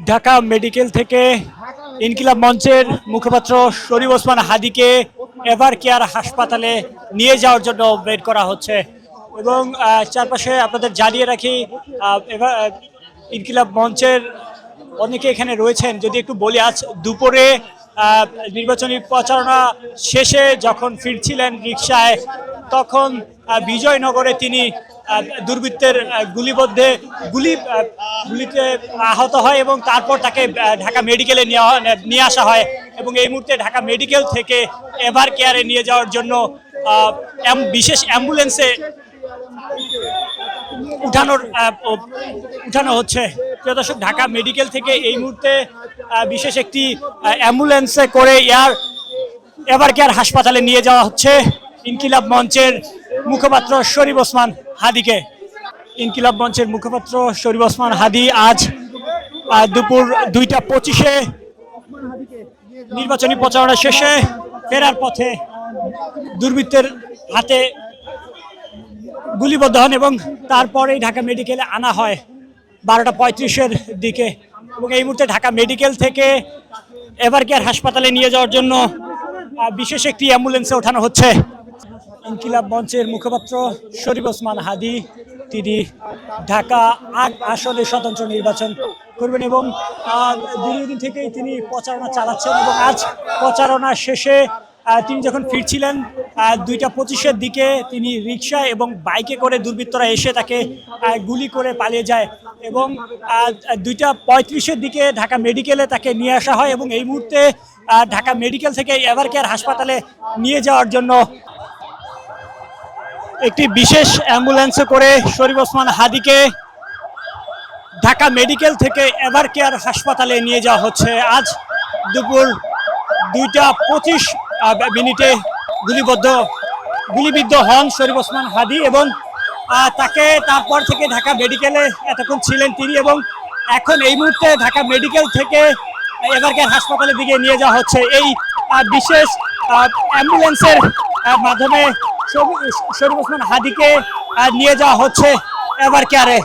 Dhaka medical থেকে ইনকিলাব মঞ্চের মুখপাত্র শরীফ ওসমান হাদিকে এভার কেয়ার হাসপাতালে নিয়ে যাওয়ার জন্য বের করা হচ্ছে এবং চারপাশে আপনাদের জানিয়ে রাখি ইনকিলাব মঞ্চের অনেকে এখানে রয়েছেন। যদি একটু বলি, আজ দুপুরে নির্বাচনী প্রচারণা শেষে যখন ফিরছিলেন রিকশায়, তখন বিজয়নগরে তিনি দুর্বৃত্তের গুলিতে আহত হয় এবং তারপর তাকে ঢাকা মেডিকেলে নিয়ে আসা হয় এবং এই মুহূর্তে ঢাকা মেডিকেল থেকে এভার কেয়ারে নিয়ে যাওয়ার জন্য বিশেষ অ্যাম্বুলেন্সে উঠানো হচ্ছে। প্রিয় দর্শক, ঢাকা মেডিকেল থেকে এই মুহূর্তে বিশেষ একটি অ্যাম্বুলেন্সে করে এভার কেয়ার হাসপাতালে নিয়ে যাওয়া হচ্ছে ইনকিলাব মঞ্চের মুখপাত্র শরীফ ওসমান হাদিকে। ইনকিলাব মঞ্চের মুখপাত্র শরীফ ওসমান হাদি আজ দুপুর 2:25-এ নির্বাচনী প্রচারণা শেষে ফেরার পথে দুর্বৃত্তের হাতে গুলিবদ্ধ হন এবং তারপরেই ঢাকা মেডিকেলে আনা হয় 12:35-এর দিকে এবং এই মুহূর্তে ঢাকা মেডিকেল থেকে এভার কেয়ার হাসপাতালে নিয়ে যাওয়ার জন্য বিশেষ একটি অ্যাম্বুলেন্সে ওঠানো হচ্ছে। ইনকিলাব মঞ্চের মুখপাত্র শরীফ ওসমান হাদি তিনি ঢাকা 8 আসনে স্বতন্ত্র নির্বাচন করবেন এবং দীর্ঘদিন থেকেই তিনি প্রচারণা চালাচ্ছেন এবং আজ প্রচারণা শেষে তিনি যখন ফিরছিলেন 2:25-এর দিকে তিনি রিকশা এবং বাইকে করে দুর্বৃত্তরা এসে তাকে গুলি করে পালিয়ে যায় এবং 2:35-এর দিকে ঢাকা মেডিকেলে তাকে নিয়ে আসা হয় এবং এই মুহূর্তে ঢাকা মেডিকেল থেকে এভার কেয়ার হাসপাতালে নিয়ে যাওয়ার জন্য একটি বিশেষ অ্যাম্বুলেন্সে করে শরীফ ওসমান হাদিকে ঢাকা মেডিকেল থেকে এভার কেয়ার হাসপাতালে নিয়ে যাওয়া হচ্ছে। আজ দুপুর 2:25 গুলিবিদ্ধ হন শরীফ ওসমান হাদি এবং তাকে তারপর থেকে ঢাকা মেডিকেলে এতক্ষণ ছিলেন তিনি এবং এখন এই মুহূর্তে ঢাকা মেডিকেল থেকে এভার কেয়ার হাসপাতালের দিকে নিয়ে যাওয়া হচ্ছে। এই বিশেষ অ্যাম্বুলেন্সের মাধ্যমে শরীফ ওসমান হাদিকে নিয়ে যাওয়া হচ্ছে এভার কেয়ারে।